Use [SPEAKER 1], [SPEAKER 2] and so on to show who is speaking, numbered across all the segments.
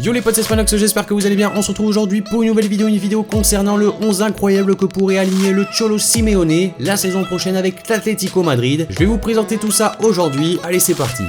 [SPEAKER 1] Yo les potes, c'est Spanox, j'espère que vous allez bien. On se retrouve aujourd'hui pour une nouvelle vidéo, concernant le 11 incroyable que pourrait aligner le Cholo Simeone la saison prochaine avec l'Atlético Madrid. Je vais vous présenter tout ça aujourd'hui, allez c'est parti.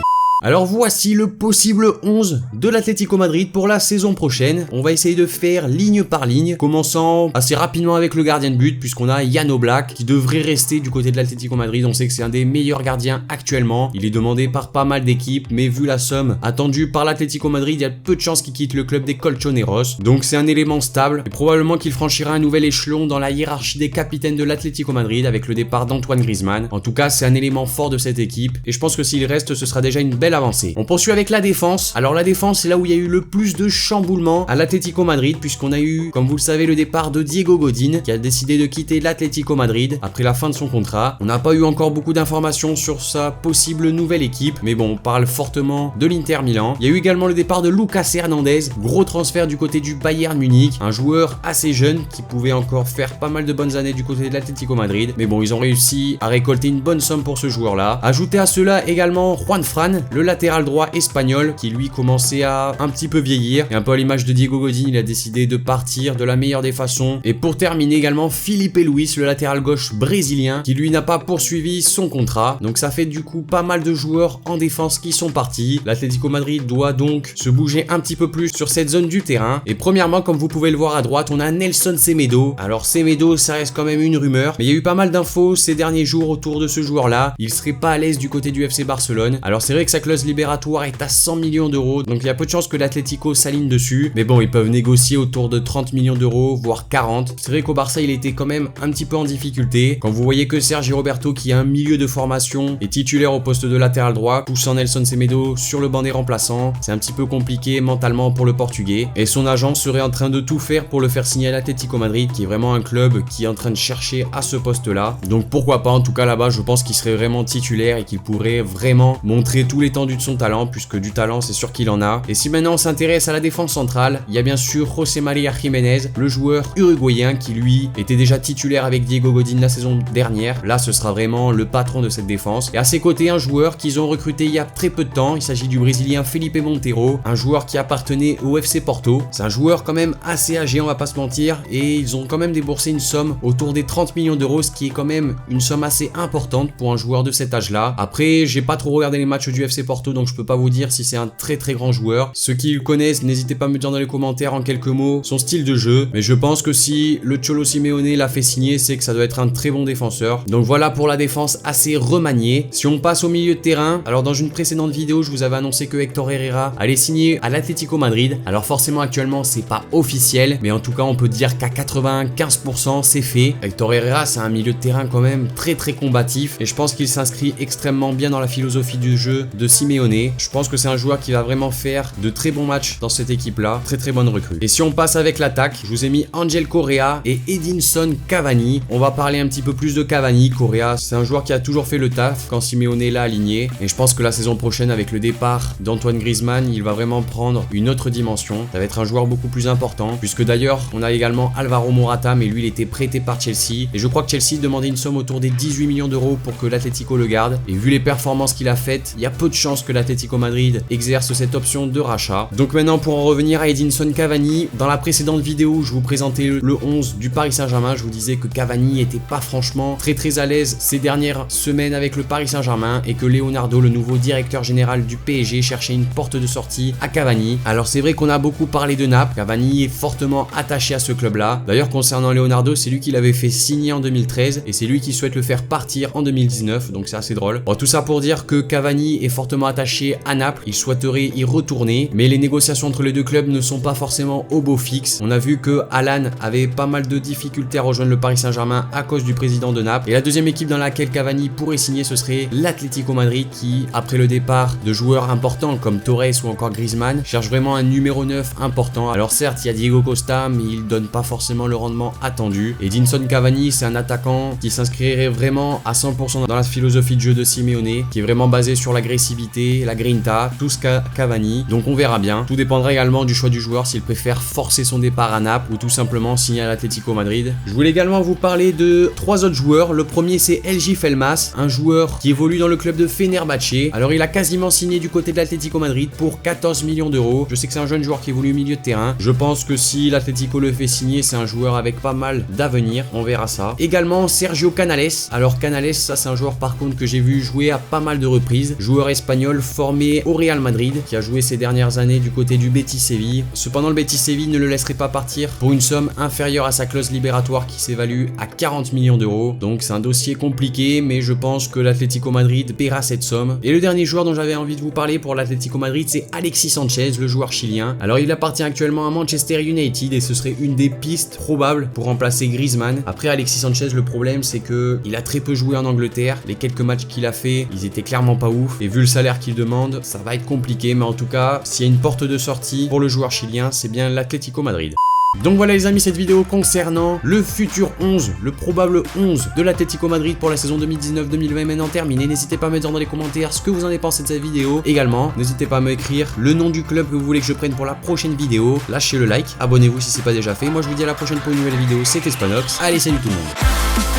[SPEAKER 1] Alors voici le possible 11 de l'Atlético Madrid pour la saison prochaine. On va essayer de faire ligne par ligne, commençant assez rapidement avec le gardien de but, puisqu'on a Jan Oblak qui devrait rester du côté de l'Atlético Madrid. On sait que c'est un des meilleurs gardiens actuellement. Il est demandé par pas mal d'équipes, mais vu la somme attendue par l'Atlético Madrid, il y a peu de chances qu'il quitte le club des Colchoneros. Donc c'est un élément stable, et probablement qu'il franchira un nouvel échelon dans la hiérarchie des capitaines de l'Atlético Madrid avec le départ d'Antoine Griezmann. En tout cas, c'est un élément fort de cette équipe, et je pense que s'il reste, ce sera déjà une belle avancée. On poursuit avec la défense. Alors la défense, c'est là où il y a eu le plus de chamboulements à l'Atlético Madrid, puisqu'on a eu, comme vous le savez, le départ de Diego Godin qui a décidé de quitter l'Atlético Madrid après la fin de son contrat. On n'a pas eu encore beaucoup d'informations sur sa possible nouvelle équipe, mais bon, on parle fortement de l'Inter Milan. Il y a eu également le départ de Lucas Hernandez, gros transfert du côté du Bayern Munich, un joueur assez jeune qui pouvait encore faire pas mal de bonnes années du côté de l'Atlético Madrid, mais bon, ils ont réussi à récolter une bonne somme pour ce joueur-là. Ajouté à cela également Juan Fran, le latéral droit espagnol, qui lui commençait à un petit peu vieillir, et un peu à l'image de Diego Godin, il a décidé de partir de la meilleure des façons. Et pour terminer également Filipe Luis, le latéral gauche brésilien, qui lui n'a pas poursuivi son contrat. Donc ça fait du coup pas mal de joueurs en défense qui sont partis. L'Atlético Madrid doit donc se bouger un petit peu plus sur cette zone du terrain. Et premièrement, comme vous pouvez le voir à droite, on a Nelson Semedo. Alors Semedo, ça reste quand même une rumeur, mais il y a eu pas mal d'infos ces derniers jours autour de ce joueur-là. Il serait pas à l'aise du côté du FC Barcelone. Alors c'est vrai que sa clause libératoire est à 100 millions d'euros, donc il y a peu de chances que l'Atlético s'aligne dessus, mais bon, ils peuvent négocier autour de 30 millions d'euros, voire 40. C'est vrai qu'au Barça, il était quand même un petit peu en difficulté. Quand vous voyez que Sergi Roberto, qui a un milieu de formation, est titulaire au poste de latéral droit, poussant Nelson Semedo sur le banc des remplaçants, c'est un petit peu compliqué mentalement pour le Portugais, et son agent serait en train de tout faire pour le faire signer à l'Atlético Madrid, qui est vraiment un club qui est en train de chercher à ce poste-là. Donc pourquoi pas, en tout cas là-bas, je pense qu'il serait vraiment titulaire et qu'il pourrait vraiment montrer tout l'étendue de son talent, puisque du talent c'est sûr qu'il en a. Et si maintenant on s'intéresse à la défense centrale, il y a bien sûr José María Jiménez, le joueur uruguayen qui lui était déjà titulaire avec Diego Godin la saison dernière. Là ce sera vraiment le patron de cette défense. Et à ses côtés, un joueur qu'ils ont recruté il y a très peu de temps, il s'agit du brésilien Felipe Monteiro, un joueur qui appartenait au FC Porto. C'est un joueur quand même assez âgé, on va pas se mentir, et ils ont quand même déboursé une somme autour des 30 millions d'euros, ce qui est quand même une somme assez importante pour un joueur de cet âge là. Après, j'ai pas trop regardé les matchs du FC Porto, donc je peux pas vous dire si c'est un très grand joueur. Ceux qui le connaissent, n'hésitez pas à me dire dans les commentaires en quelques mots son style de jeu, mais je pense que si le Cholo Simeone l'a fait signer, c'est que ça doit être un très bon défenseur. Donc voilà pour la défense assez remaniée. Si on passe au milieu de terrain, alors dans une précédente vidéo, je vous avais annoncé que Héctor Herrera allait signer à l'Atlético Madrid. Alors forcément actuellement c'est pas officiel, mais en tout cas on peut dire qu'à 95% c'est fait. Héctor Herrera, c'est un milieu de terrain quand même très combatif, et je pense qu'il s'inscrit extrêmement bien dans la philosophie du jeu de Simeone. Je pense que c'est un joueur qui va vraiment faire de très bons matchs dans cette équipe-là. Très bonne recrue. Et si on passe avec l'attaque, je vous ai mis Angel Correa et Edinson Cavani. On va parler un petit peu plus de Cavani. Correa, c'est un joueur qui a toujours fait le taf quand Simeone l'a aligné. Et je pense que la saison prochaine, avec le départ d'Antoine Griezmann, il va vraiment prendre une autre dimension. Ça va être un joueur beaucoup plus important, puisque d'ailleurs, on a également Alvaro Morata, mais lui, il était prêté par Chelsea. Et je crois que Chelsea demandait une somme autour des 18 millions d'euros pour que l'Atlético le garde. Et vu les performances qu'il a faites, il y a peu de chances que l'Atlético Madrid exerce cette option de rachat. Donc maintenant, pour en revenir à Edinson Cavani, dans la précédente vidéo où je vous présentais le 11 du Paris Saint-Germain, je vous disais que Cavani était pas franchement très à l'aise ces dernières semaines avec le Paris Saint-Germain, et que Leonardo, le nouveau directeur général du PSG, cherchait une porte de sortie à Cavani. Alors c'est vrai qu'on a beaucoup parlé de Naples, Cavani est fortement attaché à ce club-là. D'ailleurs concernant Leonardo, c'est lui qui l'avait fait signer en 2013, et c'est lui qui souhaite le faire partir en 2019, donc c'est assez drôle. Bon, tout ça pour dire que Cavani est fortement attaché à Naples, il souhaiterait y retourner, mais les négociations entre les deux clubs ne sont pas forcément au beau fixe. On a vu que Alan avait pas mal de difficultés à rejoindre le Paris Saint-Germain à cause du président de Naples, et la deuxième équipe dans laquelle Cavani pourrait signer, ce serait l'Atlético Madrid, qui, après le départ de joueurs importants comme Torres ou encore Griezmann, cherche vraiment un numéro 9 important. Alors certes, il y a Diego Costa, mais il donne pas forcément le rendement attendu. Et Edinson Cavani, c'est un attaquant qui s'inscrirait vraiment à 100% dans la philosophie de jeu de Simeone, qui est vraiment basé sur l'agressivité l'agressivité, la grinta, tout ce qu'a Cavani. Donc on verra bien. Tout dépendra également du choix du joueur, s'il préfère forcer son départ à Naples ou tout simplement signer à l'Atlético Madrid. Je voulais également vous parler de 3 autres joueurs. Le premier c'est LJ Felmas, un joueur qui évolue dans le club de Fenerbahçe. Alors il a quasiment signé du côté de l'Atlético Madrid pour 14 millions d'euros. Je sais que c'est un jeune joueur qui évolue au milieu de terrain. Je pense que si l'Atlético le fait signer, c'est un joueur avec pas mal d'avenir. On verra ça. Également Sergio Canales. Alors Canales, ça c'est un joueur par contre que j'ai vu jouer à pas mal de reprises. Joueur espagnol formé au Real Madrid, qui a joué ces dernières années du côté du Betis Séville. Cependant le Betis Séville ne le laisserait pas partir pour une somme inférieure à sa clause libératoire qui s'évalue à 40 millions d'euros. Donc c'est un dossier compliqué, mais je pense que l'Atlético Madrid paiera cette somme. Et le dernier joueur dont j'avais envie de vous parler pour l'Atlético Madrid, c'est Alexis Sanchez, le joueur chilien. Alors il appartient actuellement à Manchester United et ce serait une des pistes probables pour remplacer Griezmann. Après Alexis Sanchez, le problème c'est que il a très peu joué en Angleterre. Les quelques matchs qu'il a fait, ils étaient clairement pas ouf. Et vu le salaire qu'il demande, ça va être compliqué. Mais en tout cas, s'il y a une porte de sortie pour le joueur chilien, c'est bien l'Atlético Madrid. Donc voilà les amis, cette vidéo concernant le futur 11, le probable 11 de l'Atlético Madrid pour la saison 2019-2020 est maintenant terminée. N'hésitez pas à me dire dans les commentaires ce que vous en avez pensé de cette vidéo. Également, n'hésitez pas à m'écrire le nom du club que vous voulez que je prenne pour la prochaine vidéo. Lâchez le like, abonnez-vous si c'est pas déjà fait. Moi je vous dis à la prochaine pour une nouvelle vidéo, c'était Spanox. Allez, salut tout le monde.